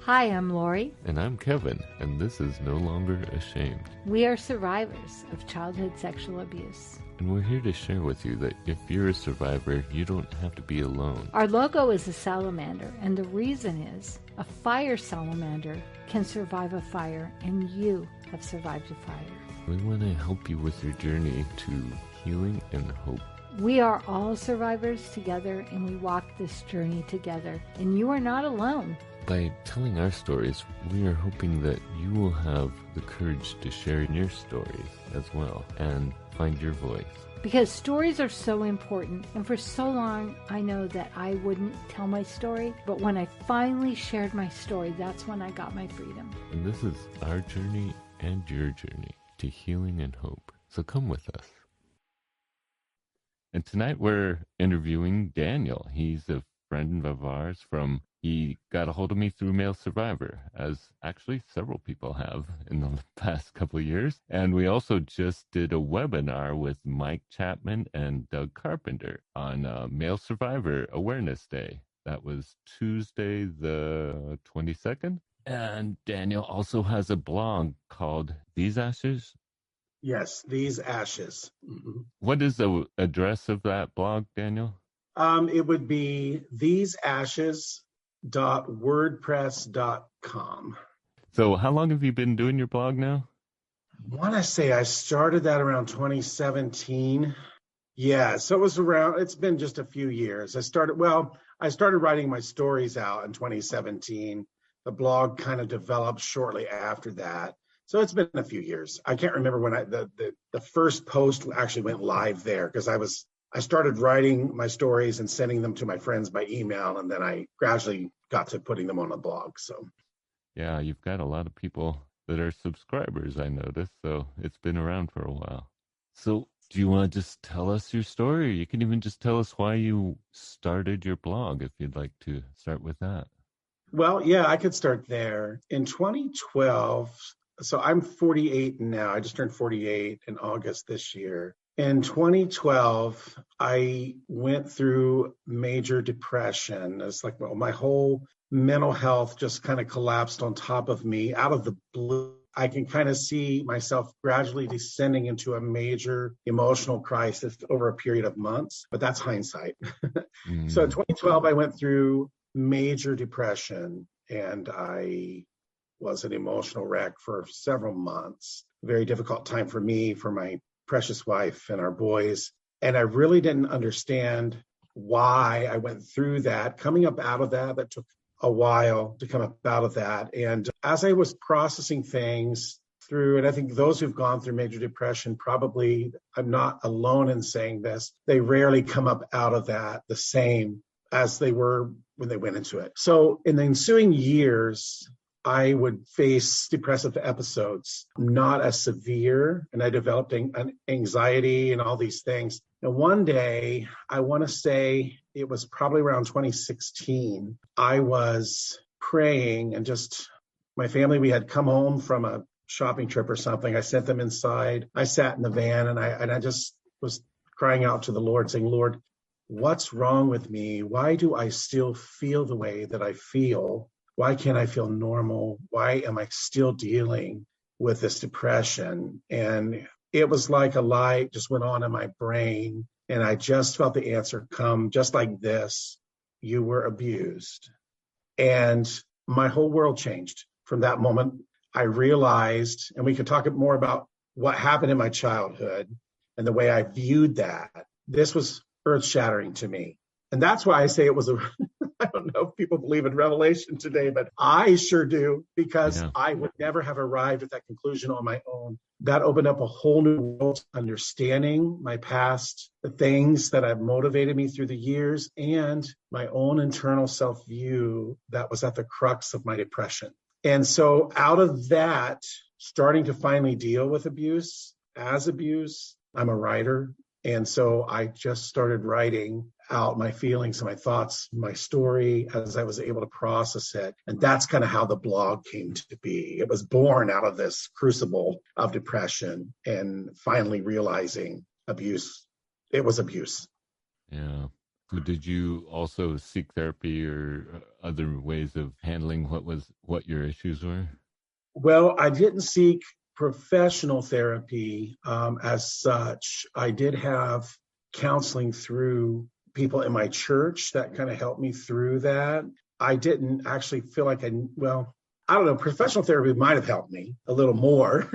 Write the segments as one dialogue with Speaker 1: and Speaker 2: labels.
Speaker 1: Hi, I'm Lori.
Speaker 2: And I'm Kevin, and this is No Longer Ashamed.
Speaker 1: We are survivors of childhood sexual abuse.
Speaker 2: And we're here to share with you that if you're a survivor, you don't have to be alone.
Speaker 1: Our logo is a salamander, and the reason is a fire salamander can survive a fire, and you have survived a fire.
Speaker 2: We want to help you with your journey to healing and hope.
Speaker 1: We are all survivors together, and we walk this journey together, and you are not alone.
Speaker 2: By telling our stories, we are hoping that you will have the courage to share your story as well and find your voice.
Speaker 1: Because stories are so important, and for so long I know that I wouldn't tell my story, but when I finally shared my story, that's when I got my freedom.
Speaker 2: And this is our journey and your journey to healing and hope. So come with us. And tonight we're interviewing Daniel. He's a friend of ours he got a hold of me through Male Survivor, as actually several people have in the past couple of years. And we also just did a webinar with Mike Chapman and Doug Carpenter on Male Survivor Awareness Day. That was Tuesday the 22nd. And Daniel also has a blog called These Ashes.
Speaker 3: Yes, These Ashes. Mm-hmm.
Speaker 2: What is the address of that blog, Daniel?
Speaker 3: It would be theseashes.wordpress.com.
Speaker 2: So how long have you been doing your blog now?
Speaker 3: I want to say I started that around 2017. Yeah, so it's been just a few years. I started writing my stories out in 2017. The blog kind of developed shortly after that. So it's been a few years. I can't remember when the first post actually went live there, because I started writing my stories and sending them to my friends by email, and then I gradually got to putting them on a blog. So,
Speaker 2: yeah, you've got a lot of people that are subscribers, I noticed, so it's been around for a while. So do you want to just tell us your story? Or you can even just tell us why you started your blog, if you'd like to start with that.
Speaker 3: Well, yeah, I could start there. In 2012, so I'm 48 now. I just turned 48 in August this year. In 2012, I went through major depression. It's like my whole mental health just kind of collapsed on top of me out of the blue. I can kind of see myself gradually descending into a major emotional crisis over a period of months, but that's hindsight. So in 2012, I went through major depression, and I was an emotional wreck for several months. Very difficult time for me, for my precious wife and our boys. And I really didn't understand why I went through that. Coming up out of that took a while to come up out of that. And as I was processing things through, and I think those who've gone through major depression, probably, I'm not alone in saying this, they rarely come up out of that the same as they were when they went into it. So in the ensuing years, I would face depressive episodes, not as severe, and I developed anxiety and all these things. And one day, I want to say it was probably around 2016, I was praying, and just my family, we had come home from a shopping trip or something. I sent them inside. I sat in the van, and I just was crying out to the Lord, saying, Lord, what's wrong with me? Why do I still feel the way that I feel? Why can't I feel normal? Why am I still dealing with this depression? And it was like a light just went on in my brain, and I just felt the answer come just like this: you were abused. And my whole world changed from that moment. I realized, and we could talk more about what happened in my childhood and the way I viewed that. This was earth-shattering to me. And that's why I say it was I don't know if people believe in revelation today, but I sure do, because I would never have arrived at that conclusion on my own. That opened up a whole new world, understanding my past, the things that have motivated me through the years, and my own internal self-view that was at the crux of my depression. And so out of that, starting to finally deal with abuse as abuse, I'm a writer. And so I just started writing out my feelings, my thoughts, my story as I was able to process it. And that's kind of how the blog came to be. It was born out of this crucible of depression and finally realizing abuse. It was abuse.
Speaker 2: Yeah. So did you also seek therapy or other ways of handling what your issues were?
Speaker 3: Well, I didn't seek professional therapy as such. I did have counseling through people in my church that kind of helped me through that. I didn't actually feel like well, I don't know. Professional therapy might have helped me a little more.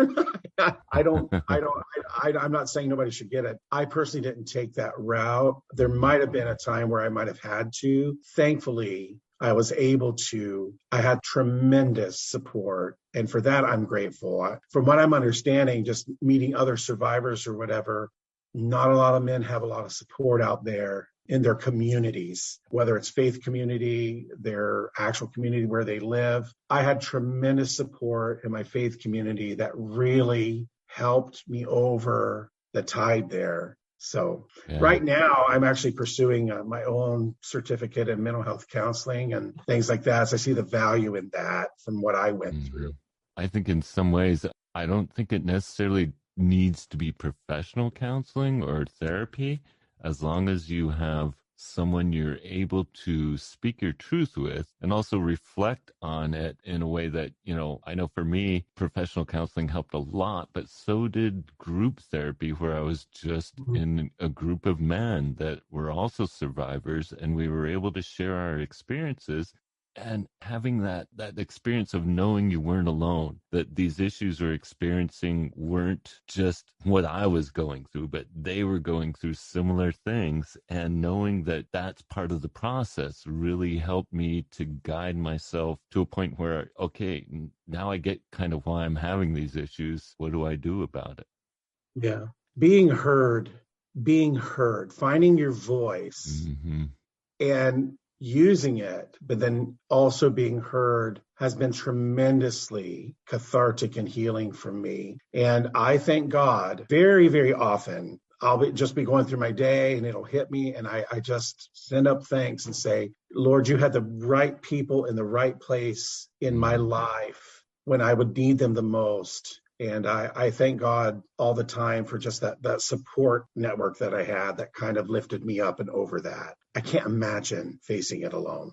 Speaker 3: I'm not saying nobody should get it. I personally didn't take that route. There might have been a time where I might have had to. Thankfully, I was able to. I had tremendous support. And for that, I'm grateful. From what I'm understanding, just meeting other survivors or whatever, not a lot of men have a lot of support out there in their communities, whether it's faith community, their actual community where they live. I had tremendous support in my faith community that really helped me over the tide there. So right now, I'm actually pursuing my own certificate in mental health counseling and things like that. So I see the value in that from what I went through.
Speaker 2: I think in some ways, I don't think it necessarily needs to be professional counseling or therapy, as long as you have someone you're able to speak your truth with and also reflect on it in a way that, I know for me, professional counseling helped a lot, but so did group therapy, where I was just in a group of men that were also survivors, and we were able to share our experiences. And having that experience of knowing you weren't alone, that these issues we're experiencing weren't just what I was going through, but they were going through similar things. And knowing that that's part of the process really helped me to guide myself to a point where, okay, now I get kind of why I'm having these issues. What do I do about it?
Speaker 3: Yeah. Being heard, finding your voice. And using it, but then also being heard has been tremendously cathartic and healing for me. And I thank God very, very often. I'll just be going through my day and it'll hit me. And I just send up thanks and say, Lord, you had the right people in the right place in my life when I would need them the most. And I thank God all the time for just that support network that I had that kind of lifted me up and over that. I can't imagine facing it alone.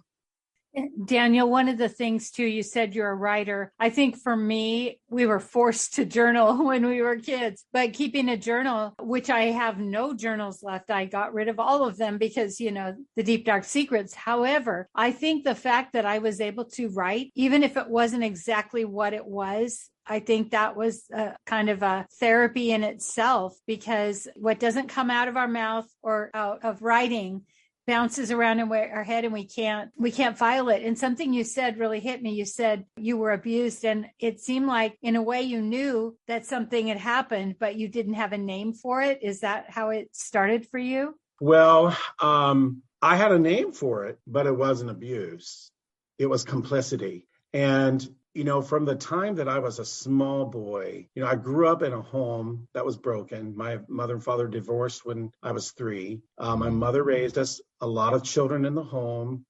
Speaker 1: Daniel, one of the things too, you said you're a writer. I think for me, we were forced to journal when we were kids, but keeping a journal, which I have no journals left, I got rid of all of them because, the deep, dark secrets. However, I think the fact that I was able to write, even if it wasn't exactly what it was, I think that was a kind of a therapy in itself, because what doesn't come out of our mouth or out of writing bounces around in our head, and we can't file it. And something you said really hit me. You said you were abused, and it seemed like in a way you knew that something had happened, but you didn't have a name for it. Is that how it started for you?
Speaker 3: Well, I had a name for it, but it wasn't abuse. It was complicity. And from the time that I was a small boy, I grew up in a home that was broken. My mother and father divorced when I was 3. My mother raised us, a lot of children in the home.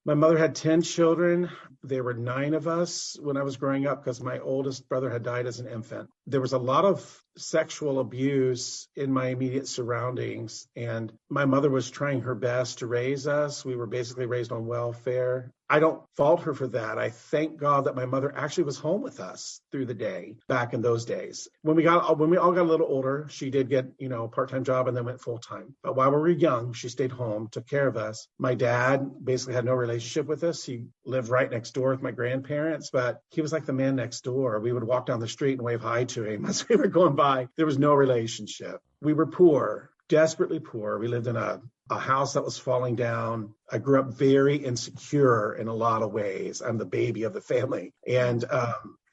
Speaker 3: My mother had 10 children. There were 9 of us when I was growing up because my oldest brother had died as an infant. There was a lot of sexual abuse in my immediate surroundings, and my mother was trying her best to raise us. We were basically raised on welfare. I don't fault her for that. I thank God that my mother actually was home with us through the day back in those days. When we all got a little older, she did get, a part-time job and then went full-time. But while we were young, she stayed home, took care of us. My dad basically had no relationship with us. He lived right next door with my grandparents, but he was like the man next door. We would walk down the street and wave hi to him as we were going by. There was no relationship. We were poor, desperately poor. We lived in a house that was falling down. I grew up very insecure in a lot of ways. I'm the baby of the family. And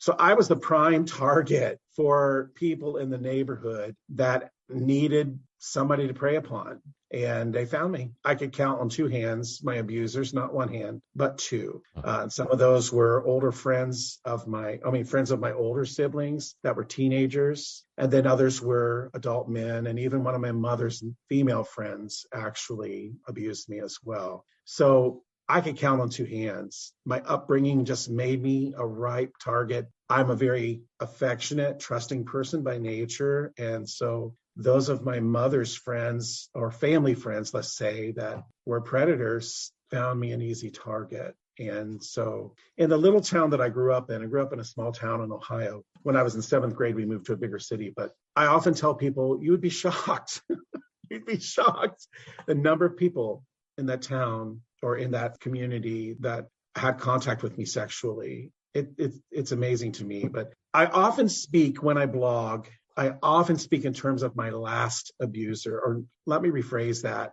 Speaker 3: so I was the prime target for people in the neighborhood that needed somebody to prey upon. And they found me. I could count on 2 hands my abusers, not 1 hand, but 2. Some of those were friends of my older siblings that were teenagers. And then others were adult men. And even one of my mother's female friends actually abused me as well. So I could count on 2 hands. My upbringing just made me a ripe target. I'm a very affectionate, trusting person by nature. And so those of my mother's friends or family friends, let's say, that were predators found me an easy target. And so in the little town that I grew up in a small town in Ohio. When I was in 7th grade, we moved to a bigger city. But I often tell people, you would be shocked. You'd be shocked the number of people in that town or in that community that had contact with me sexually. It's amazing to me. But I often speak when I blog, I often speak in terms of my last abuser, or let me rephrase that.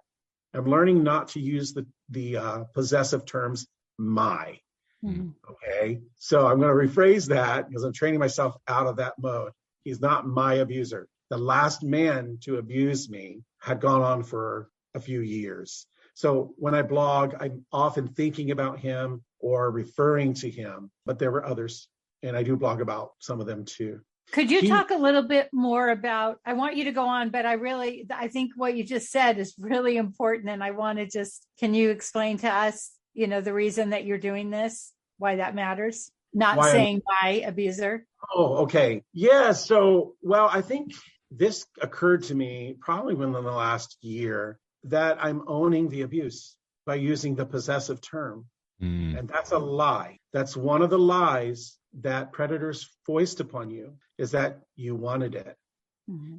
Speaker 3: I'm learning not to use the possessive terms my. Okay. So I'm going to rephrase that because I'm training myself out of that mode. He's not my abuser. The last man to abuse me had gone on for a few years. So when I blog, I'm often thinking about him or referring to him, but there were others. And I do blog about some of them too.
Speaker 1: Could you talk a little bit more about, I want you to go on, but I think what you just said is really important. And I want to can you explain to us, the reason that you're doing this, why that matters? Not saying my abuser.
Speaker 3: Oh, okay. Yeah. So, well, I think this occurred to me probably within the last year that I'm owning the abuse by using the possessive term. And that's a lie. That's one of the lies that predators foist upon you, is that you wanted it.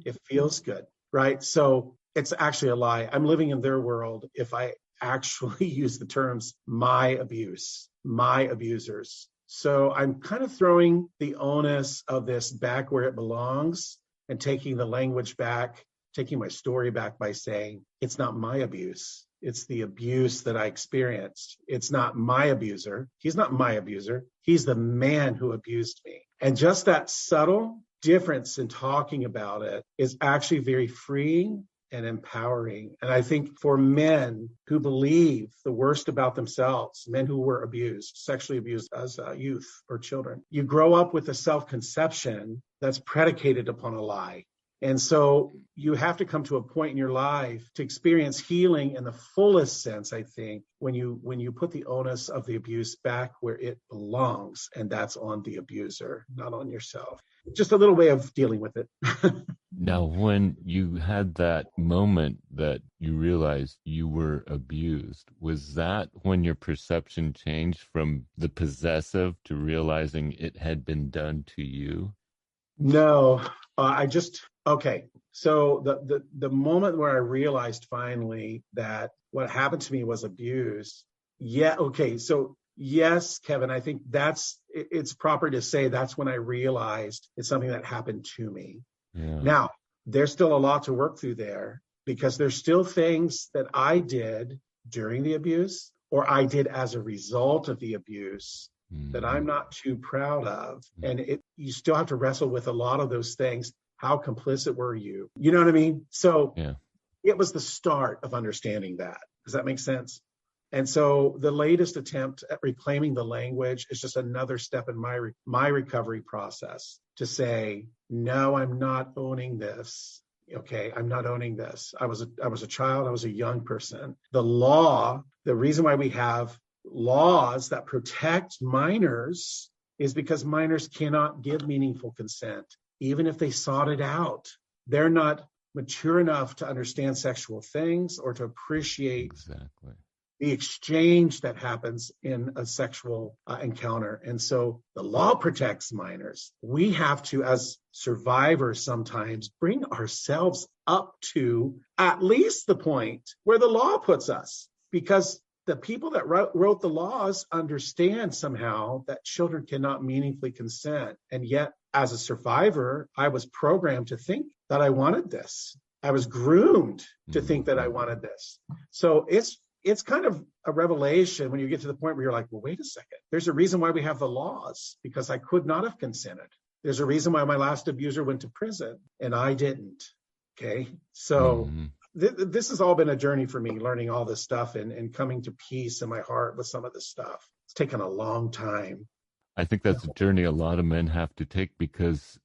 Speaker 3: It feels good, right? So it's actually a lie. I'm living in their world if I actually use the terms my abuse, my abusers. So I'm kind of throwing the onus of this back where it belongs and taking the language back, taking my story back by saying, it's not my abuse. It's the abuse that I experienced. It's not my abuser. He's not my abuser. He's the man who abused me. And just that subtle difference in talking about it is actually very freeing and empowering. And I think for men who believe the worst about themselves, men who were abused, sexually abused as youth or children, you grow up with a self-conception that's predicated upon a lie. And so you have to come to a point in your life to experience healing in the fullest sense, I think, when you put the onus of the abuse back where it belongs, and that's on the abuser, not on yourself. Just a little way of dealing with it.
Speaker 2: Now, when you had that moment that you realized you were abused, was that when your perception changed from the possessive to realizing it had been done to you?
Speaker 3: No, okay. So the moment where I realized finally that what happened to me was abuse. Yeah. Okay. So yes, Kevin, I think it's proper to say that's when I realized it's something that happened to me.
Speaker 2: Yeah.
Speaker 3: Now, there's still a lot to work through there because there's still things that I did during the abuse or I did as a result of the abuse that I'm not too proud of. And you still have to wrestle with a lot of those things. How complicit were you? You know what I mean? So It was the start of understanding that. Does that make sense? And so the latest attempt at reclaiming the language is just another step in my recovery process to say, no, I'm not owning this. Okay, I'm not owning this. I was a child. I was a young person. The reason why we have laws that protect minors is because minors cannot give meaningful consent, even if they sought it out. They're not mature enough to understand sexual things or to appreciate the exchange that happens in a sexual encounter. And so the law protects minors. We have to, as survivors, sometimes bring ourselves up to at least the point where the law puts us, because the people that wrote the laws understand somehow that children cannot meaningfully consent. And yet, as a survivor, I was programmed to think that I wanted this. I was groomed to think that I wanted this. So it's kind of a revelation when you get to the point where you're like, well, wait a second. There's a reason why we have the laws, because I could not have consented. There's a reason why my last abuser went to prison and I didn't. Okay. So this has all been a journey for me, learning all this stuff and coming to peace in my heart with some of this stuff. It's taken a long time.
Speaker 2: I think that's a journey a lot of men have to take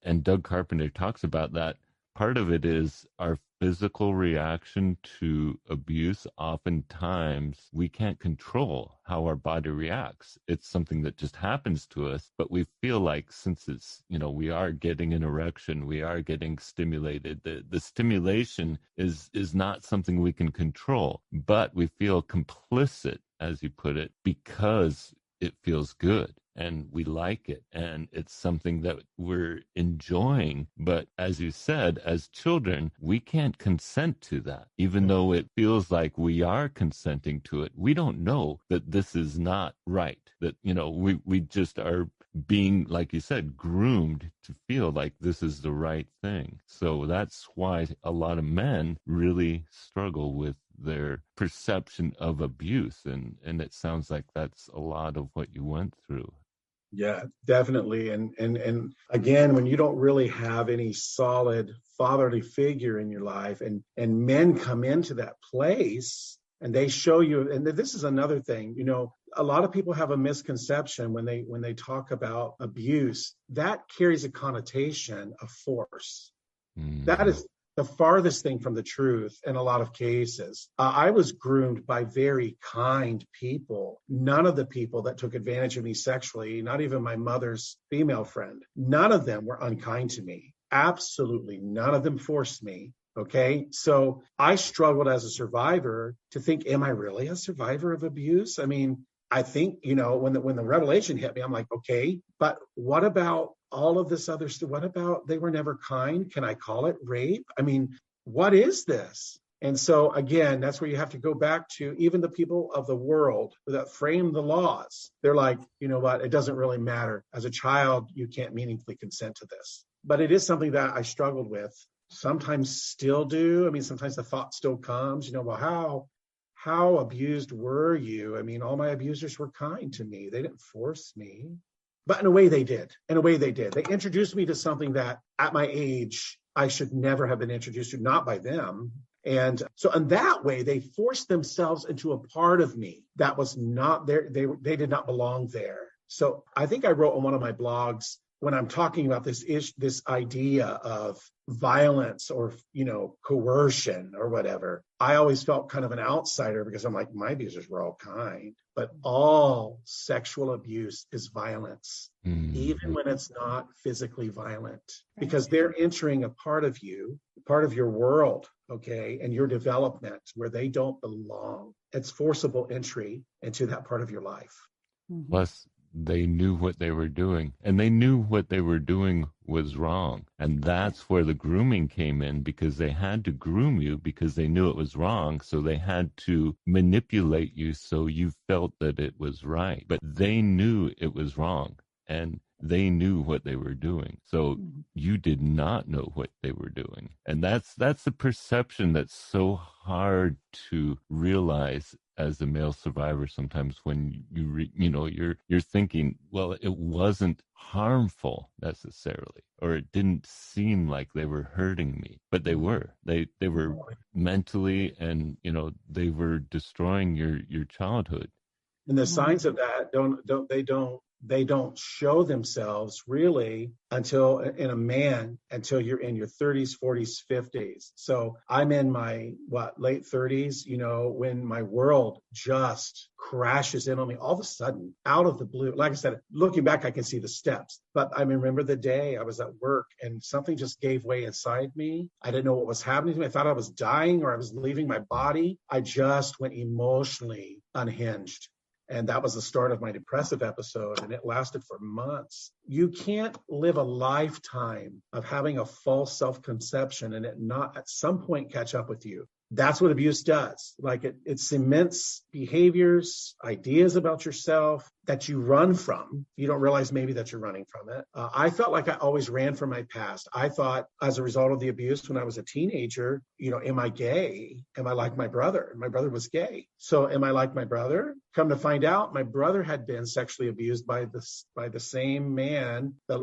Speaker 2: and Doug Carpenter talks about that. part of it is our physical reaction to abuse. Oftentimes, we can't control how our body reacts. It's something that just happens to us, but we feel like since it's, we are getting an erection, we are getting stimulated. The stimulation is not something we can control, but we feel complicit, as you put it, because it feels good and we like it and it's something that we're enjoying. But as you said, as children, we can't consent to that. Even though it feels like we are consenting to it, we don't know that this is not right, that, we just are being, like you said, groomed to feel like this is the right thing. So that's why a lot of men really struggle with their perception of abuse. And it sounds like that's a lot of what you went through.
Speaker 3: Yeah, definitely. And again, when you don't really have any solid fatherly figure in your life, and men come into that place and they show you, and this is another thing, a lot of people have a misconception when they talk about abuse, that carries a connotation of force. Mm-hmm. That is the farthest thing from the truth in a lot of cases. I was groomed by very kind people. None of the people that took advantage of me sexually, not even my mother's female friend, none of them were unkind to me. Absolutely none of them forced me. Okay. So I struggled as a survivor to think, am I really a survivor of abuse? I mean, I think, when the revelation hit me, I'm like, okay, but what about all of this other stuff? What about they were never kind? Can I call it rape? I mean, what is this? And so again, that's where you have to go back to even the people of the world that frame the laws. They're like, you know what? It doesn't really matter. As a child, you can't meaningfully consent to this. But it is something that I struggled with, sometimes still do. I mean, sometimes the thought still comes, well, how abused were you? I mean, all my abusers were kind to me. They didn't force me. But in a way they did. They introduced me to something that at my age, I should never have been introduced to, not by them. And so in that way, they forced themselves into a part of me that was not there. They did not belong there. So I think I wrote on one of my blogs, when I'm talking about this idea of violence or, coercion or whatever, I always felt kind of an outsider because I'm like, my abusers were all kind, but all sexual abuse is violence, even when it's not physically violent, because they're entering a part of you, part of your world, okay, and your development where they don't belong. It's forcible entry into that part of your life.
Speaker 2: Plus, they knew what they were doing, and they knew what they were doing was wrong. And that's where the grooming came in, because they had to groom you because they knew it was wrong. So they had to manipulate you so you felt that it was right. But they knew it was wrong, and they knew what they were doing. So you did not know what they were doing. And that's the perception that's so hard to realize as a male survivor sometimes, when you're thinking, well, it wasn't harmful necessarily, or it didn't seem like they were hurting me, but they were. They were mentally, and they were destroying your childhood.
Speaker 3: And the signs of that they don't show themselves really until you're in your 30s, 40s, 50s. So I'm in my late 30s, when my world just crashes in on me all of a sudden, out of the blue. Like I said, looking back, I can see the steps, but I remember the day I was at work and something just gave way inside me. I didn't know what was happening to me. I thought I was dying or I was leaving my body. I just went emotionally unhinged. And that was the start of my depressive episode, and it lasted for months. You can't live a lifetime of having a false self-conception and it not at some point catch up with you. That's what abuse does. Like it cements behaviors, ideas about yourself that you run from. You don't realize maybe that you're running from it. I felt like I always ran from my past. I thought as a result of the abuse when I was a teenager, am I gay? Am I like my brother? My brother was gay. So am I like my brother? Come to find out, my brother had been sexually abused by the same man, the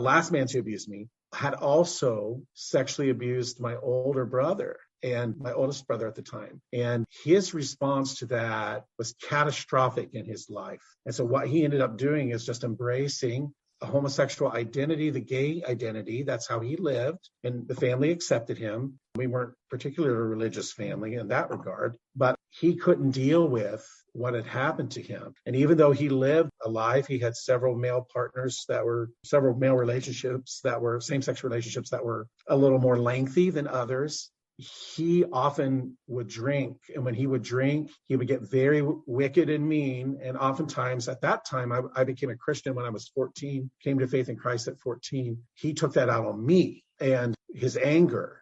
Speaker 3: last man to abuse me, had also sexually abused my older brother and my oldest brother at the time. And his response to that was catastrophic in his life. And so what he ended up doing is just embracing a homosexual identity, the gay identity. That's how he lived, and the family accepted him. We weren't particularly a religious family in that regard, but he couldn't deal with what had happened to him. And even though he lived a life, he had several male relationships that were same-sex relationships that were a little more lengthy than others. He often would drink. And when he would drink, he would get very wicked and mean. And oftentimes at that time, I became a Christian when I was 14, came to faith in Christ at 14. He took that out on me and his anger.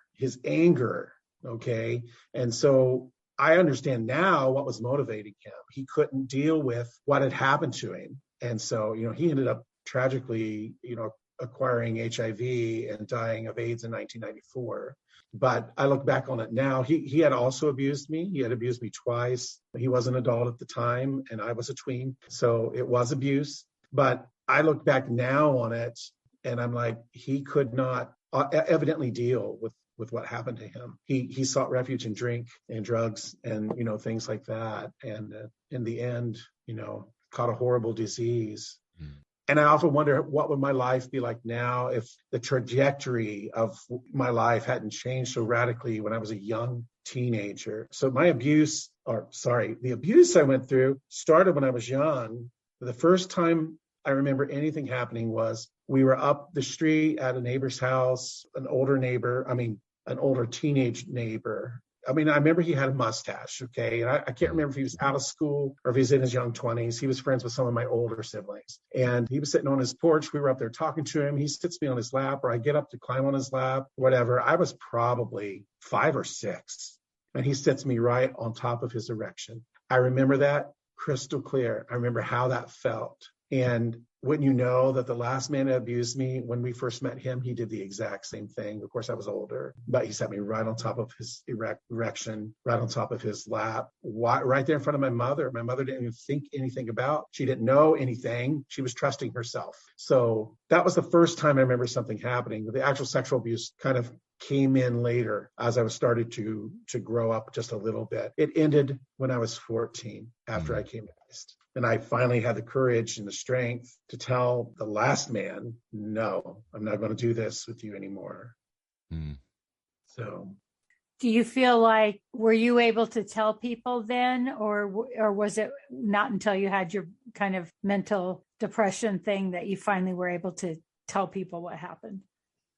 Speaker 3: Okay. And so I understand now what was motivating him. He couldn't deal with what had happened to him. And so, he ended up tragically, acquiring HIV and dying of AIDS in 1994. But I look back on it now. He had also abused me. He had abused me twice. He was an adult at the time, and I was a tween. So it was abuse. But I look back now on it, and I'm like, he could not evidently deal with what happened to him. He sought refuge in drink and drugs and, things like that. And in the end, caught a horrible disease. Mm. And I often wonder, what would my life be like now if the trajectory of my life hadn't changed so radically when I was a young teenager? So the abuse I went through started when I was young. The first time I remember anything happening was we were up the street at a neighbor's house, an older teenage neighbor. I remember he had a mustache, okay? And I can't remember if he was out of school or if he was in his young 20s. He was friends with some of my older siblings. And he was sitting on his porch. We were up there talking to him. He sits me on his lap, or I get up to climb on his lap, whatever. I was probably 5 or 6. And he sits me right on top of his erection. I remember that crystal clear. I remember how that felt. And wouldn't you know that the last man that abused me, when we first met him, he did the exact same thing. Of course, I was older, but he set me right on top of his erection, right on top of his lap, right there in front of my mother. My mother didn't even think anything about. She didn't know anything. She was trusting herself. So that was the first time I remember something happening. The actual sexual abuse kind of came in later as I was started to grow up just a little bit. It ended when I was 14 after I came to Christ. And I finally had the courage and the strength to tell the last man, no, I'm not going to do this with you anymore. Mm. So.
Speaker 1: Do you feel like, were you able to tell people then, or was it not until you had your kind of mental depression thing that you finally were able to tell people what happened?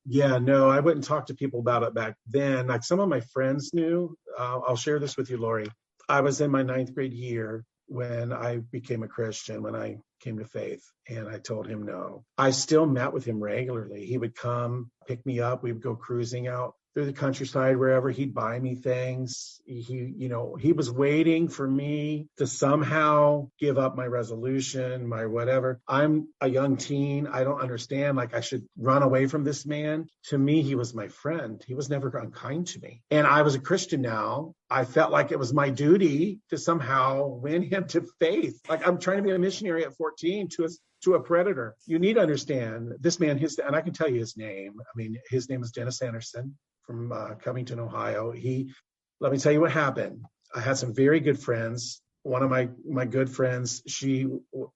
Speaker 3: Yeah, no, I wouldn't talk to people about it back then. Like some of my friends knew. I'll share this with you, Lori. I was in my 9th grade year when I became a Christian, when I came to faith, and I told him no. I still met with him regularly. He would come pick me up. We would go cruising out through the countryside, wherever. He'd buy me things. He was waiting for me to somehow give up my resolution, my whatever. I'm a young teen. I don't understand. Like, I should run away from this man. To me, he was my friend. He was never unkind to me. And I was a Christian now. I felt like it was my duty to somehow win him to faith. Like, I'm trying to be a missionary at 14 to a predator. You need to understand this man, and I can tell you his name. His name is Dennis Anderson from Covington, Ohio. Let me tell you what happened. I had some very good friends. One of my good friends, she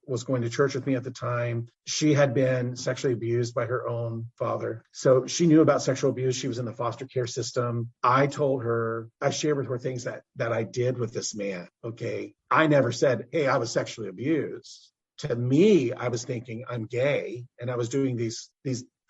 Speaker 3: was going to church with me at the time. She had been sexually abused by her own father. So she knew about sexual abuse. She was in the foster care system. I shared with her things that I did with this man. Okay. I never said, hey, I was sexually abused. To me, I was thinking I'm gay, and I was doing these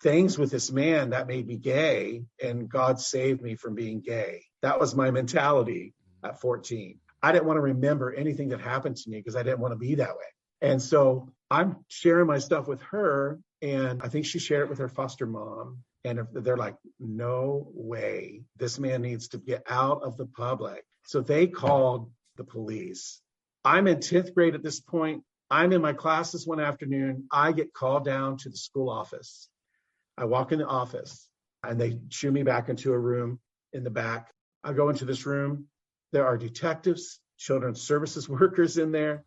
Speaker 3: things with this man that made me gay, and God saved me from being gay. That was my mentality at 14. I didn't want to remember anything that happened to me because I didn't want to be that way. And so I'm sharing my stuff with her, and I think she shared it with her foster mom. And they're like, no way, this man needs to get out of the public. So they called the police. I'm in 10th grade at this point. I'm in my classes one afternoon. I get called down to the school office. I walk in the office, and they shoo me back into a room in the back. I go into this room. There are detectives, children's services workers in there,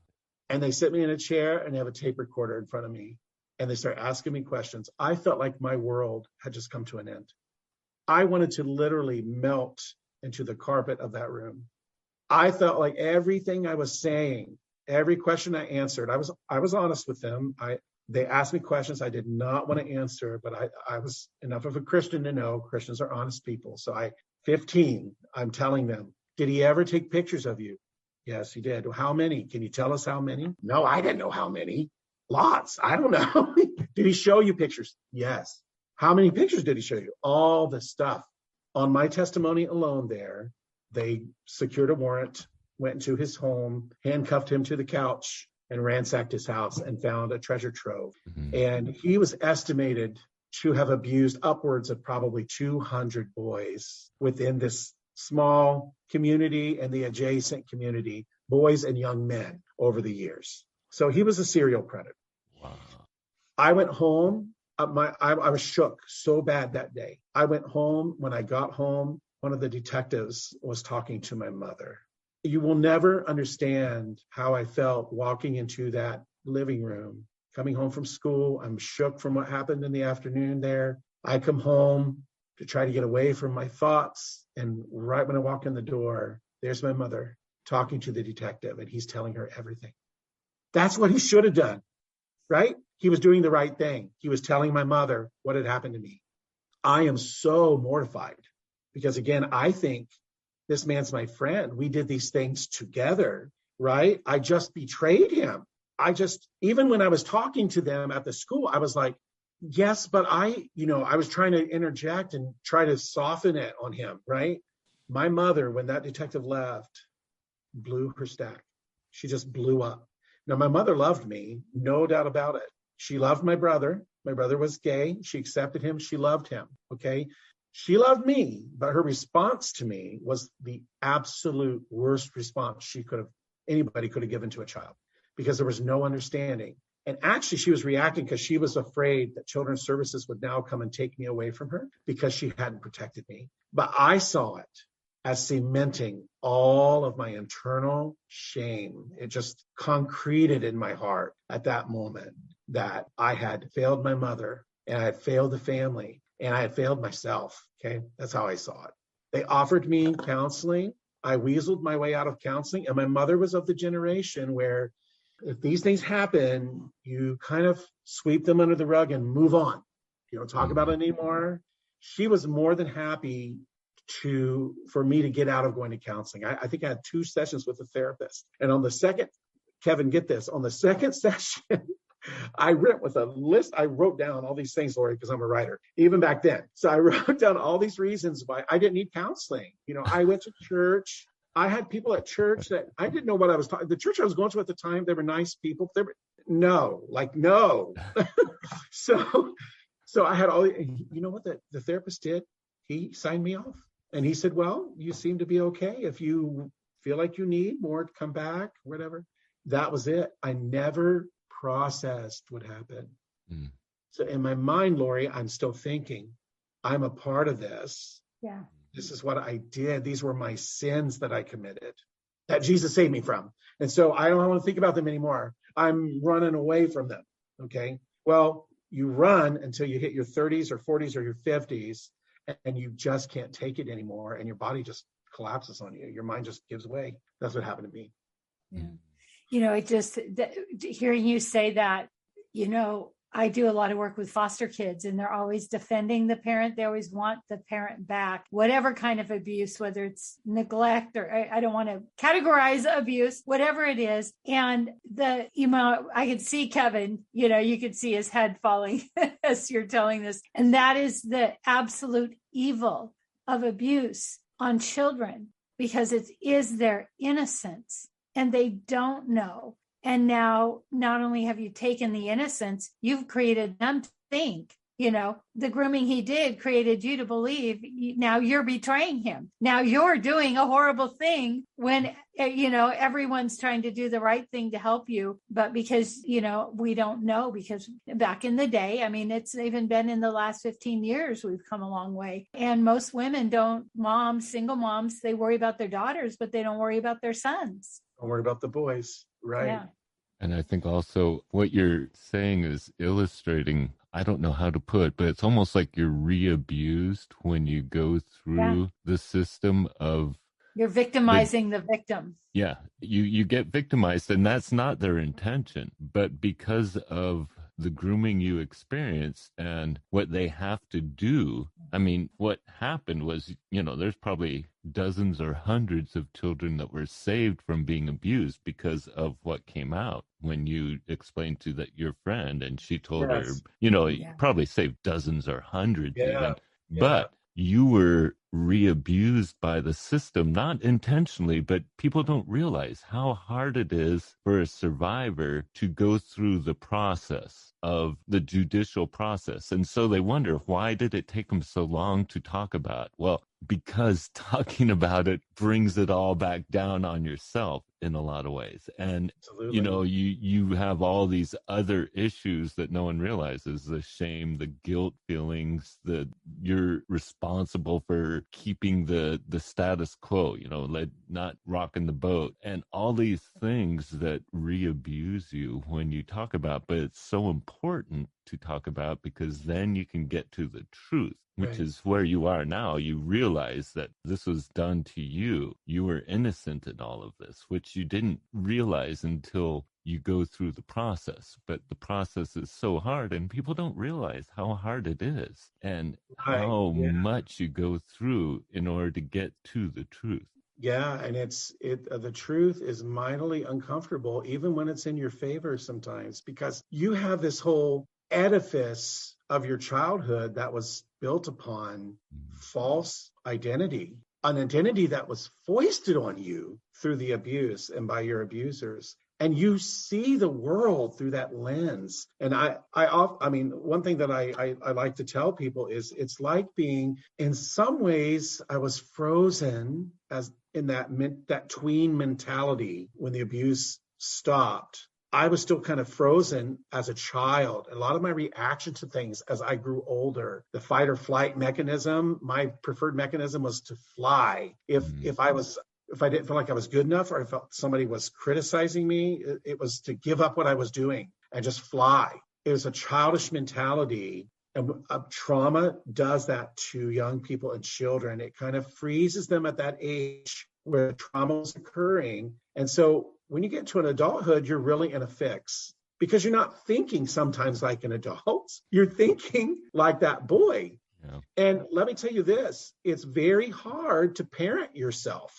Speaker 3: and they sit me in a chair, and they have a tape recorder in front of me, and they start asking me questions. I felt like my world had just come to an end. I wanted to literally melt into the carpet of that room. I felt like everything I was saying, every question I answered, I was honest with them. They asked me questions I did not want to answer, but I was enough of a Christian to know Christians are honest people. So 15, I'm telling them, did he ever take pictures of you? Yes, he did. How many? Can you tell us how many? No, I didn't know how many. Lots. I don't know. Did he show you pictures? Yes. How many pictures did he show you? All the stuff. On my testimony alone there, they secured a warrant, went into his home, handcuffed him to the couch, and ransacked his house and found a treasure trove. Mm-hmm. And he was estimated to have abused upwards of probably 200 boys within this small community and the adjacent community, boys and young men over the years. So he was a serial predator. Wow. I went home. I was shook so bad that day. I went home. When I got home, one of the detectives was talking to my mother. You will never understand how I felt walking into that living room, coming home from school. I'm shook from what happened in the afternoon there. I come home to try to get away from my thoughts. And right when I walk in the door, there's my mother talking to the detective, and he's telling her everything. That's what he should have done, right? He was doing the right thing. He was telling my mother what had happened to me. I am so mortified because, again, I think this man's my friend. We did these things together, right? I just betrayed him. Even when I was talking to them at the school, I was like, yes, but I was trying to interject and try to soften it on him, right? My mother, when that detective left, blew her stack. She just blew up. Now, my mother loved me, no doubt about it. She loved my brother. My brother was gay. She accepted him. She loved him, okay? She loved me, but her response to me was the absolute worst response anybody could have given to a child, because there was no understanding. And actually, she was reacting because she was afraid that Children's Services would now come and take me away from her because she hadn't protected me. But I saw it as cementing all of my internal shame. It just concreted in my heart at that moment that I had failed my mother, and I had failed the family, and I had failed myself. Okay, that's how I saw it. They offered me counseling. I weaseled my way out of counseling, and my mother was of the generation where if these things happen, you kind of sweep them under the rug and move on. You don't talk about it anymore. She was more than happy for me to get out of going to counseling. I think I had 2 sessions with a therapist. And on the second, Kevin, get this, on the second session, I went with a list. I wrote down all these things, Lori, because I'm a writer, even back then. So I wrote down all these reasons why I didn't need counseling. I went to church. I had people at church that I didn't know what I was talking. The church I was going to at the time, they were nice people. No. So I had you know what the therapist did? He signed me off. And he said, well, you seem to be okay. If you feel like you need more to come back, whatever. That was it. I never processed what happened. So in my mind, Lori, I'm still thinking, I'm a part of this.
Speaker 1: Yeah.
Speaker 3: This is what I did. These were my sins that I committed, that Jesus saved me from. And so I don't want to think about them anymore. I'm running away from them. Okay. Well, you run until you hit your 30s or 40s or your 50s, and you just can't take it anymore. And your body just collapses on you. Your mind just gives way. That's what happened to me.
Speaker 1: Yeah. Hearing you say that, I do a lot of work with foster kids, and they're always defending the parent. They always want the parent back, whatever kind of abuse, whether it's neglect or I don't want to categorize abuse, whatever it is. And I could see Kevin, you could see his head falling as you're telling this. And that is the absolute evil of abuse on children, because it is their innocence and they don't know. And now, not only have you taken the innocence, you've created them to think, the grooming he did created you to believe. Now you're betraying him. Now you're doing a horrible thing when, everyone's trying to do the right thing to help you. But because, we don't know, because back in the day, it's even been in the last 15 years, we've come a long way. And most women single moms, they worry about their daughters, but they don't worry about their sons.
Speaker 3: Don't worry about the boys. Right.
Speaker 1: Yeah.
Speaker 2: And I think also what you're saying is illustrating, I don't know how to put, but it's almost like you're re-abused when you go through the system of...
Speaker 1: You're victimizing the victim.
Speaker 2: Yeah. You get victimized, and that's not their intention. But because of the grooming you experienced and what they have to do. I mean, what happened was, there's probably dozens or hundreds of children that were saved from being abused because of what came out when you explained to your friend, and she told her,
Speaker 3: Yes.
Speaker 2: probably saved dozens or hundreds
Speaker 3: Yeah.
Speaker 2: even. But you were re-abused by the system, not intentionally, but people don't realize how hard it is for a survivor to go through the process of the judicial process. And so they wonder, why did it take them so long to talk about? Well, because talking about it brings it all back down on yourself in a lot of ways. And,
Speaker 3: Absolutely.
Speaker 2: you have all these other issues that no one realizes, the shame, the guilt feelings, that you're responsible for keeping the status quo, not rocking the boat, and all these things that re-abuse you when you talk about. But it's so important to talk about, because then you can get to the truth, which
Speaker 3: Right.
Speaker 2: is where you are now. You realize that this was done to you. You were innocent in all of this, which you didn't realize until you go through the process. But the process is so hard, and people don't realize how hard it is and
Speaker 3: Right.
Speaker 2: how
Speaker 3: Yeah.
Speaker 2: much you go through in order to get to the truth.
Speaker 3: Yeah, and the truth is mightily uncomfortable, even when it's in your favor sometimes, because you have this whole edifice of your childhood that was built upon false identity, an identity that was foisted on you through the abuse and by your abusers. And you see the world through that lens. And I mean, one thing that I like to tell people is it's like being, in some ways, I was frozen as in that tween mentality when the abuse stopped. I was still kind of frozen as a child. A lot of my reaction to things as I grew older, the fight or flight mechanism, my preferred mechanism was to fly. If I didn't feel like I was good enough, or I felt somebody was criticizing me, it was to give up what I was doing and just fly. It was a childish mentality. And trauma does that to young people and children. It kind of freezes them at that age where trauma is occurring. And so when you get to an adulthood, you're really in a fix, because you're not thinking sometimes like an adult. You're thinking like that boy.
Speaker 2: Yeah.
Speaker 3: And let me tell you this, it's very hard to parent yourself.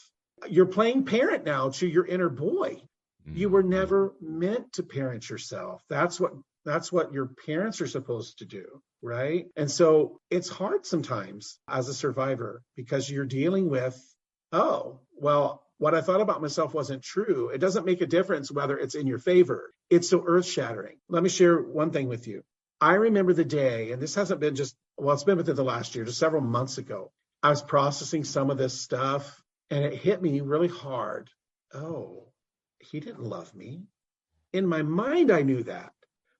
Speaker 3: You're playing parent now to your inner boy. You were never meant to parent yourself. That's what your parents are supposed to do, right? And so it's hard sometimes as a survivor, because you're dealing with, oh, well, what I thought about myself wasn't true. It doesn't make a difference whether it's in your favor. It's so earth-shattering. Let me share one thing with you. I remember the day, and this hasn't been it's been within the last year, just several months ago. I was processing some of this stuff, and it hit me really hard. Oh, he didn't love me. In my mind, I knew that,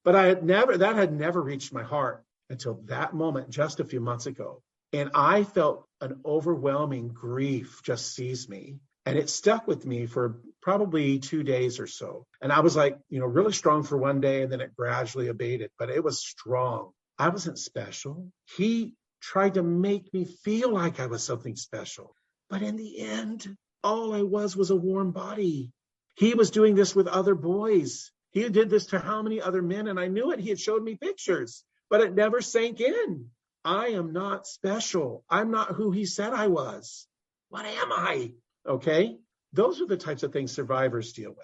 Speaker 3: but that had never reached my heart until that moment just a few months ago. And I felt an overwhelming grief just seize me. And it stuck with me for probably 2 days or so. And I was like, really strong for one day, and then it gradually abated, but it was strong. I wasn't special. He tried to make me feel like I was something special. But in the end, all I was a warm body. He was doing this with other boys. He did this to how many other men? And I knew it. He had showed me pictures, but it never sank in. I am not special. I'm not who he said I was. What am I? Okay. Those are the types of things survivors deal with.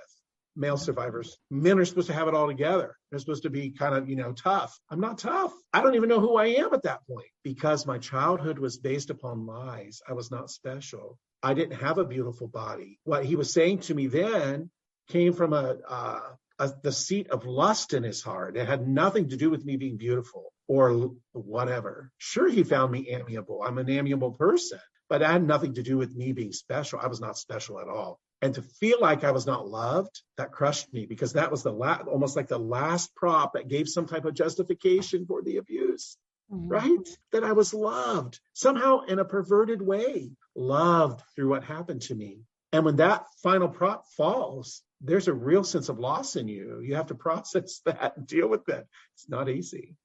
Speaker 3: Male survivors. Men are supposed to have it all together. They're supposed to be kind of, tough. I'm not tough. I don't even know who I am at that point, because my childhood was based upon lies. I was not special. I didn't have a beautiful body. What he was saying to me then came from the seat of lust in his heart. It had nothing to do with me being beautiful or whatever. Sure, he found me amiable. I'm an amiable person, but it had nothing to do with me being special. I was not special at all. And to feel like I was not loved, that crushed me, because that was almost like the last prop that gave some type of justification for the abuse, right? That I was loved somehow in a perverted way, loved through what happened to me. And when that final prop falls, there's a real sense of loss in you. You have to process that and deal with it. It's not easy.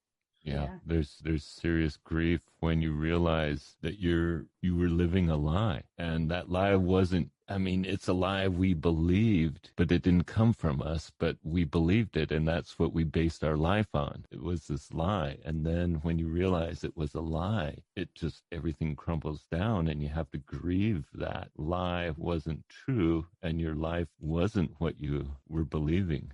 Speaker 2: Yeah, there's serious grief when you realize that you were living a lie, and that lie wasn't I mean, it's a lie we believed, but it didn't come from us, but we believed it, and that's what we based our life on. It was this lie. And then when you realize it was a lie, it just, everything crumbles down, and you have to grieve that lie wasn't true, and your life wasn't what you were believing.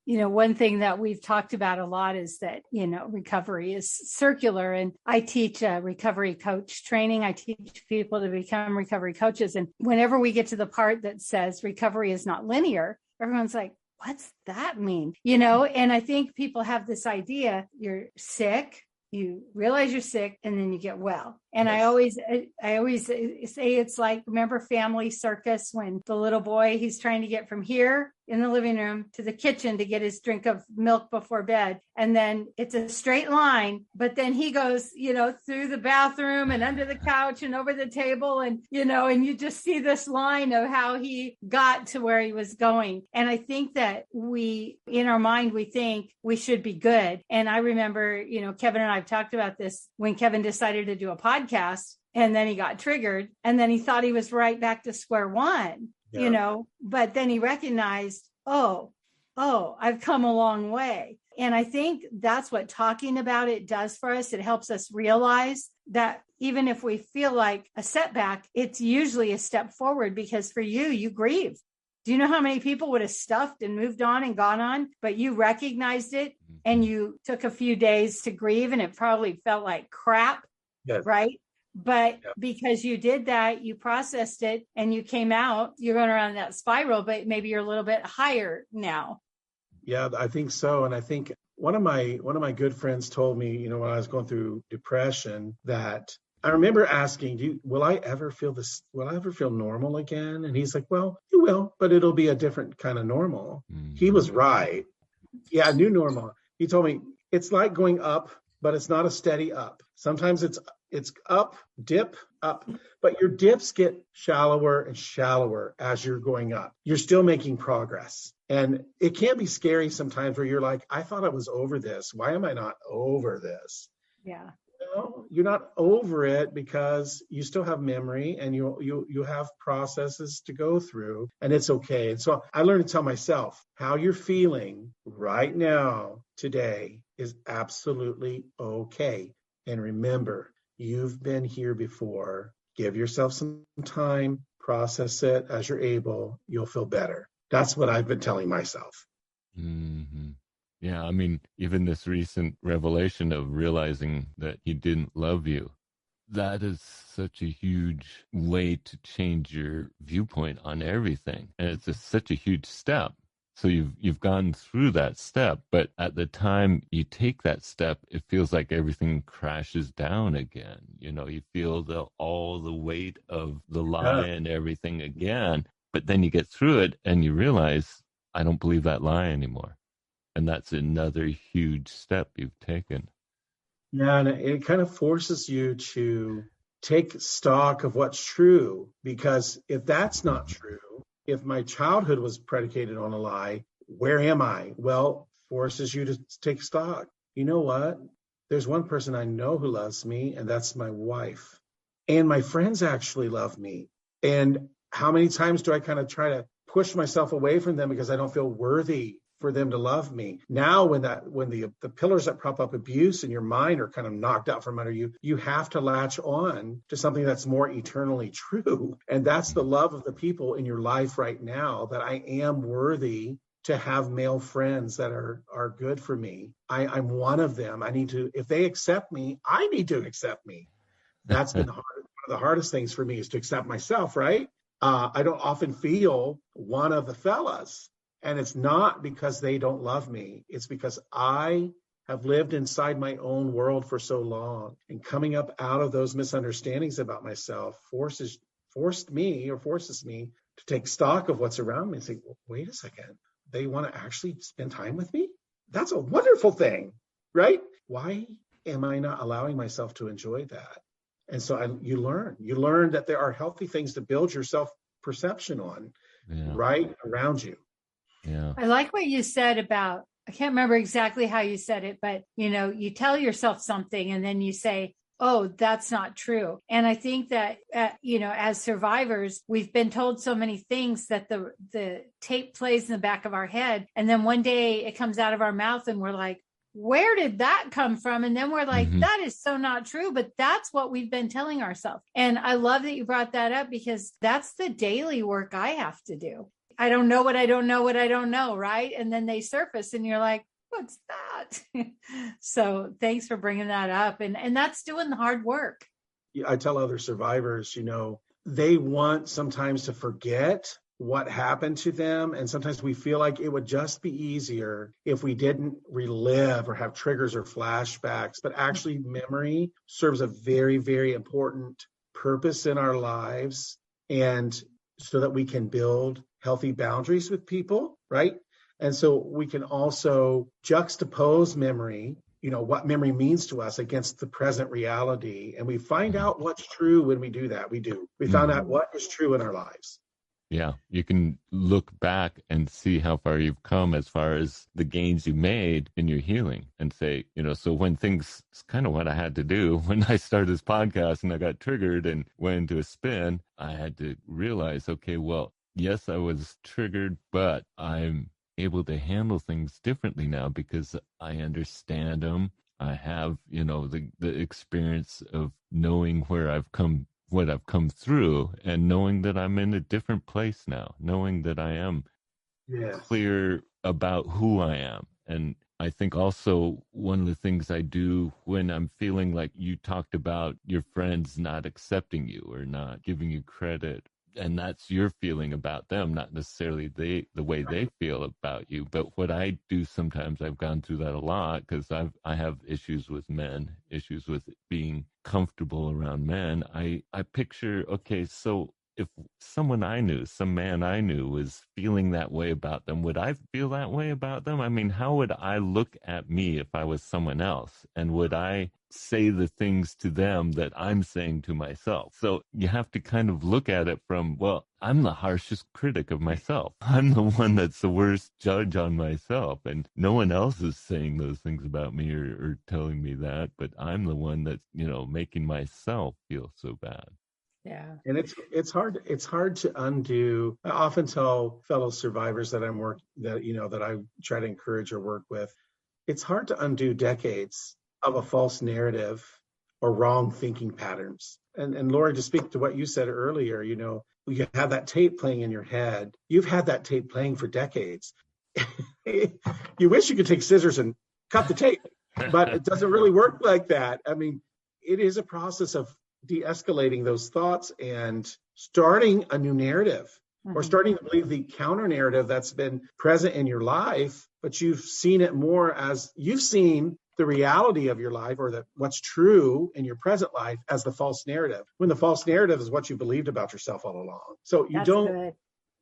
Speaker 1: One thing that we've talked about a lot is that, recovery is circular. And I teach recovery coach training. I teach people to become recovery coaches. And whenever we get to the part that says recovery is not linear, everyone's like, what's that mean? And I think people have this idea, you're sick, you realize you're sick, and then you get well. And I always say it's like, remember Family Circus, when the little boy, he's trying to get from here in the living room to the kitchen to get his drink of milk before bed. And then it's a straight line, but then he goes, through the bathroom and under the couch and over the table. And, and you just see this line of how he got to where he was going. And I think that in our mind, we think we should be good. And I remember, Kevin and I have talked about this when Kevin decided to do a podcast, and then he got triggered, and then he thought he was right back to square one. But then he recognized, oh, I've come a long way. And I think that's what talking about it does for us. It helps us realize that even if we feel like a setback, it's usually a step forward, because for you grieve. Do you know how many people would have stuffed and moved on and gone on, but you recognized it and you took a few days to grieve, and it probably felt like crap, right? But because you did that, you processed it and you came out, you're going around that spiral, but maybe you're a little bit higher now.
Speaker 3: Yeah, I think so. And I think one of my good friends told me, when I was going through depression, that I remember asking, will I ever feel normal again? And he's like, well, you will, but it'll be a different kind of normal. Mm-hmm. He was right. Yeah, new normal. He told me it's like going up, but it's not a steady up. Sometimes it's up, dip, up, but your dips get shallower and shallower as you're going up. You're still making progress. And it can be scary sometimes, where you're like, I thought I was over this. Why am I not over this?
Speaker 1: Yeah.
Speaker 3: You're not over it, because you still have memory and you have processes to go through, and it's okay. And so I learned to tell myself, how you're feeling right now, today, is absolutely okay. And remember, you've been here before. Give yourself some time, process it as you're able. You'll feel better. That's what I've been telling myself.
Speaker 2: Mm-hmm. Yeah, I mean, even this recent revelation of realizing that he didn't love you, that is such a huge way to change your viewpoint on everything. And it's just such a huge step. So you've gone through that step, but at the time you take that step, it feels like everything crashes down again. You feel all the weight of the lie and everything again, but then you get through it and you realize, I don't believe that lie anymore. And that's another huge step you've taken.
Speaker 3: Yeah, and it kind of forces you to take stock of what's true, because if that's not true, if my childhood was predicated on a lie, where am I? Well, forces you to take stock. You know what? There's one person I know who loves me, and that's my wife. And my friends actually love me. And how many times do I kind of try to push myself away from them because I don't feel worthy for them to love me? Now, when the pillars that prop up abuse in your mind are kind of knocked out from under you, you have to latch on to something that's more eternally true. And that's the love of the people in your life right now, that I am worthy to have male friends that are good for me. I'm one of them. if they accept me, I need to accept me. That's been one of the hardest things for me, is to accept myself, right? I don't often feel one of the fellas. And it's not because they don't love me. It's because I have lived inside my own world for so long. And coming up out of those misunderstandings about myself forces me to take stock of what's around me and say, well, wait a second, they want to actually spend time with me? That's a wonderful thing, right? Why am I not allowing myself to enjoy that? And so you learn that there are healthy things to build your self-perception on, right around you.
Speaker 2: Yeah.
Speaker 1: I like what you said about, I can't remember exactly how you said it, but you tell yourself something and then you say, oh, that's not true. And I think that, as survivors, we've been told so many things that the tape plays in the back of our head. And then one day it comes out of our mouth and we're like, where did that come from? And then we're like, that is so not true, but that's what we've been telling ourselves. And I love that you brought that up, because that's the daily work I have to do. I don't know what I don't know, what I don't know. Right. And then they surface and you're like, what's that? So thanks for bringing that up. And that's doing the hard work.
Speaker 3: I tell other survivors, they want sometimes to forget what happened to them. And sometimes we feel like it would just be easier if we didn't relive or have triggers or flashbacks. But actually, memory serves a very, very important purpose in our lives. And so that we can build healthy boundaries with people, right? And so we can also juxtapose memory, what memory means to us against the present reality. And we find out what's true when we do that. We found out what is true in our lives.
Speaker 2: Yeah, you can look back and see how far you've come as far as the gains you made in your healing, and say, so when things, it's kind of what I had to do when I started this podcast and I got triggered and went into a spin, I had to realize, okay, well, yes, I was triggered, but I'm able to handle things differently now because I understand them. I have, the experience of knowing where I've come, what I've come through, and knowing that I'm in a different place now, knowing that I am clear about who I am. And I think also one of the things I do when I'm feeling like you talked about your friends not accepting you or not giving you credit, and that's your feeling about them, not necessarily the way they feel about you. But what I do sometimes, I've gone through that a lot because I have issues with men, issues with being comfortable around men. I picture, okay, so if someone I knew, some man I knew was feeling that way about them, would I feel that way about them? I mean, how would I look at me if I was someone else? And would I say the things to them that I'm saying to myself? So you have to kind of look at it from, well, I'm the harshest critic of myself. I'm the one that's the worst judge on myself. And no one else is saying those things about me or telling me that, but I'm the one that's, making myself feel so bad.
Speaker 1: Yeah.
Speaker 3: And it's hard to undo. I often tell fellow survivors that that I try to encourage or work with, it's hard to undo decades of a false narrative or wrong thinking patterns. And Lori, to speak to what you said earlier, you have that tape playing in your head. You've had that tape playing for decades. You wish you could take scissors and cut the tape, but it doesn't really work like that. I mean, it is a process of de-escalating those thoughts and starting a new narrative, or starting to believe the counter narrative that's been present in your life, but you've seen it more as you've seen the reality of your life, or that what's true in your present life, as the false narrative, when the false narrative is what you believed about yourself all along. So you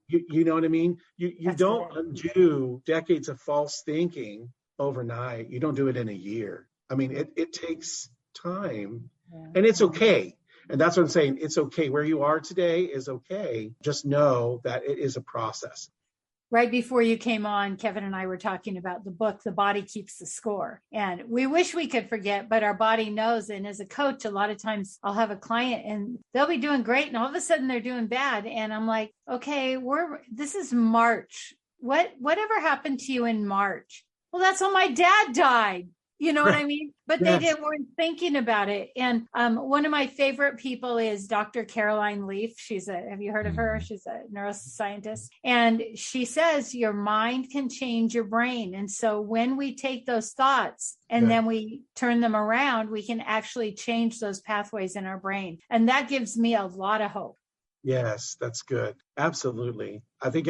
Speaker 3: you know what I mean? You don't undo decades of false thinking overnight. You don't do it in a year. I mean, it takes time. And it's okay. And that's what I'm saying. It's okay. Where you are today is okay. Just know that it is a process.
Speaker 1: Right before you came on, Kevin and I were talking about the book, The Body Keeps the Score. And we wish we could forget, but our body knows. And as a coach, a lot of times I'll have a client and they'll be doing great, and all of a sudden they're doing bad. And I'm like, okay, this is March. Whatever happened to you in March? Well, that's when my dad died. You know what I mean? But they weren't thinking about it. And one of my favorite people is Dr. Caroline Leaf. Have you heard of her? She's a neuroscientist. And she says your mind can change your brain. And so when we take those thoughts and then we turn them around, we can actually change those pathways in our brain. And that gives me a lot of hope.
Speaker 3: Yes, that's good. Absolutely. I think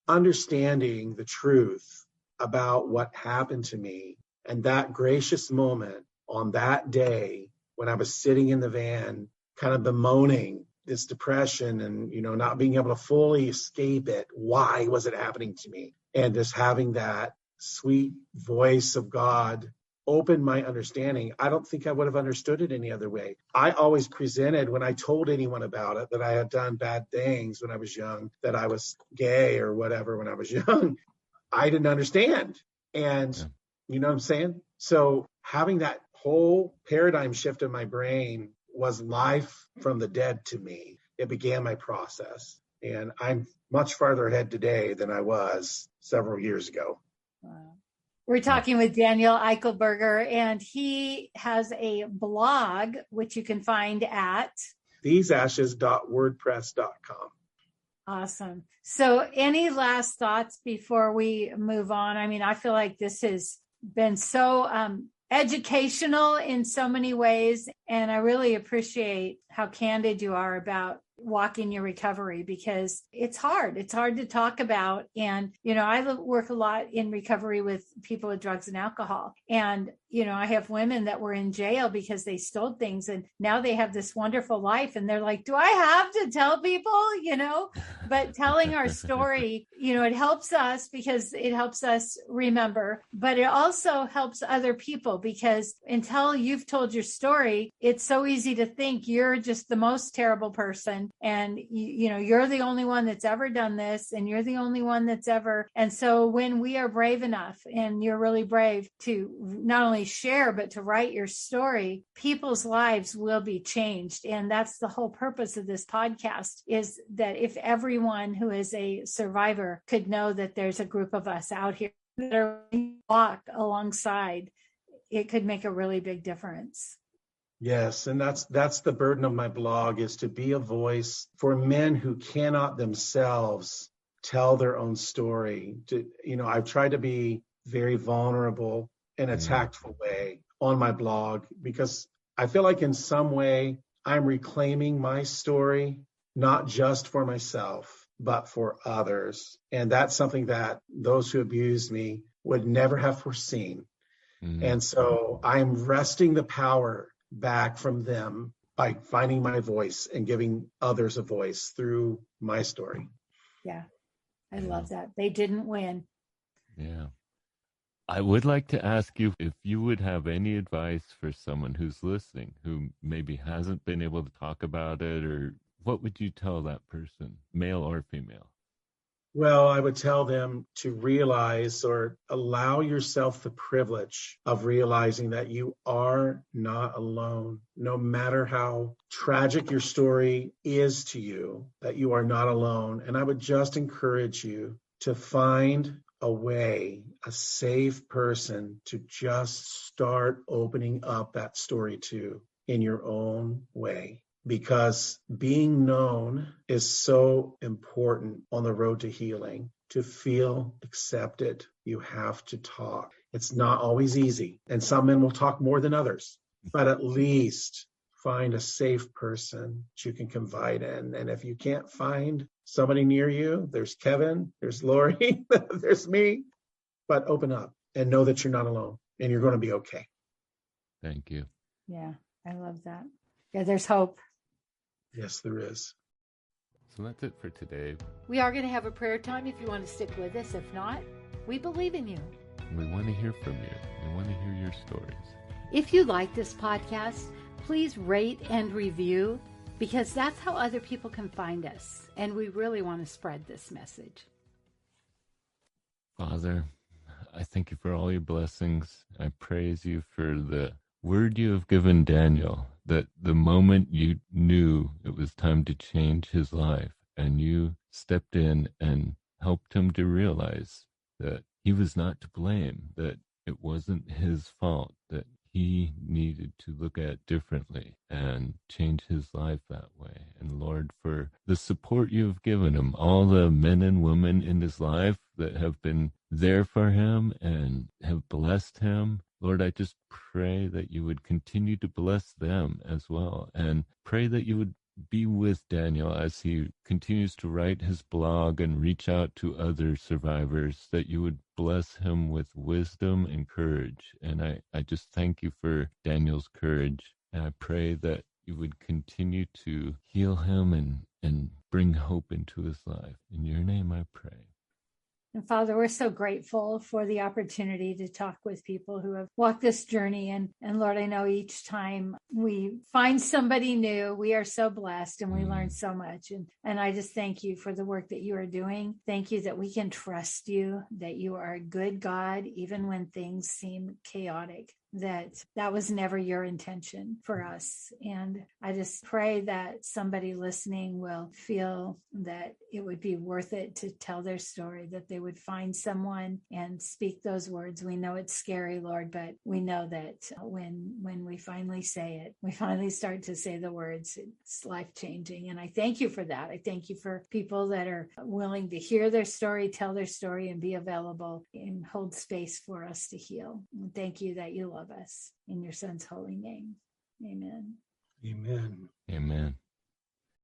Speaker 3: understanding the truth about what happened to me, and that gracious moment on that day when I was sitting in the van, kind of bemoaning this depression and, not being able to fully escape it. Why was it happening to me? And just having that sweet voice of God open my understanding. I don't think I would have understood it any other way. I always presented, when I told anyone about it, that I had done bad things when I was young, that I was gay or whatever when I was young. I didn't understand. And you know what I'm saying? So having that whole paradigm shift in my brain was life from the dead to me. It began my process. And I'm much farther ahead today than I was several years ago.
Speaker 1: Wow. We're talking with Daniel Eichelberger, and he has a blog, which you can find at
Speaker 3: theseashes.wordpress.com.
Speaker 1: Awesome. So any last thoughts before we move on? I mean, I feel like this has been so educational in so many ways, and I really appreciate how candid you are about walking your recovery, because it's hard. It's hard to talk about. And, I work a lot in recovery with people with drugs and alcohol. And, I have women that were in jail because they stole things, and now they have this wonderful life. And they're like, do I have to tell people, but telling our story, it helps us because it helps us remember, but it also helps other people, because until you've told your story, it's so easy to think you're just the most terrible person. And, you're the only one that's ever done this, and you're the only one that's ever. And so when we are brave enough, and you're really brave to not only share, but to write your story, people's lives will be changed. And that's the whole purpose of this podcast, is that if everyone who is a survivor could know that there's a group of us out here that are walk alongside, it could make a really big difference.
Speaker 3: Yes, and that's the burden of my blog, is to be a voice for men who cannot themselves tell their own story. I've tried to be very vulnerable in a tactful way on my blog, because I feel like in some way I'm reclaiming my story, not just for myself, but for others. And that's something that those who abused me would never have foreseen. And so I'm wresting the power back from them by finding my voice and giving others a voice through my story.
Speaker 1: Yeah, I love that. They didn't win.
Speaker 2: Yeah. I would like to ask you if you would have any advice for someone who's listening, who maybe hasn't been able to talk about it, or what would you tell that person, male or female?
Speaker 3: Well, I would tell them to realize, or allow yourself the privilege of realizing that you are not alone. No matter how tragic your story is to you, that you are not alone. And I would just encourage you to find a way, a safe person to just start opening up that story to in your own way. Because being known is so important on the road to healing. To feel accepted, you have to talk. It's not always easy, and some men will talk more than others, but at least find a safe person that you can confide in. And if you can't find somebody near you, there's Kevin, there's Lori, there's me, but open up and know that you're not alone, and you're going to be okay.
Speaker 2: Thank you.
Speaker 1: Yeah, I love that. Yeah, there's hope.
Speaker 3: Yes, there is.
Speaker 2: So that's it for today.
Speaker 1: We are going to have a prayer time if you want to stick with us. If not, we believe in you.
Speaker 2: We want to hear from you. We want to hear your stories.
Speaker 1: If you like this podcast, please rate and review, because that's how other people can find us. And we really want to spread this message.
Speaker 2: Father, I thank you for all your blessings. I praise you for the word you have given Daniel, that the moment you knew it was time to change his life, and you stepped in and helped him to realize that he was not to blame, that it wasn't his fault, that he needed to look at differently and change his life that way. And Lord, for the support you have given him, all the men and women in his life that have been there for him and have blessed him, Lord, I just pray that you would continue to bless them as well, and pray that you would be with Daniel as he continues to write his blog and reach out to other survivors, that you would bless him with wisdom and courage. And I just thank you for Daniel's courage. And I pray that you would continue to heal him and bring hope into his life. In your name I pray.
Speaker 1: And Father, we're so grateful for the opportunity to talk with people who have walked this journey. And Lord, I know each time we find somebody new, we are so blessed and we learn so much. And I just thank you for the work that you are doing. Thank you that we can trust you, that you are a good God, even when things seem chaotic. that was never your intention for us. And I just pray that somebody listening will feel that it would be worth it to tell their story, that they would find someone and speak those words. We know it's scary, Lord, but we know that when we finally say it, we finally start to say the words, it's life-changing. And I thank you for that. I thank you for people that are willing to hear their story, tell their story, and be available and hold space for us to heal. And thank you that you love us. In your son's holy name. Amen.
Speaker 3: Amen.
Speaker 2: Amen.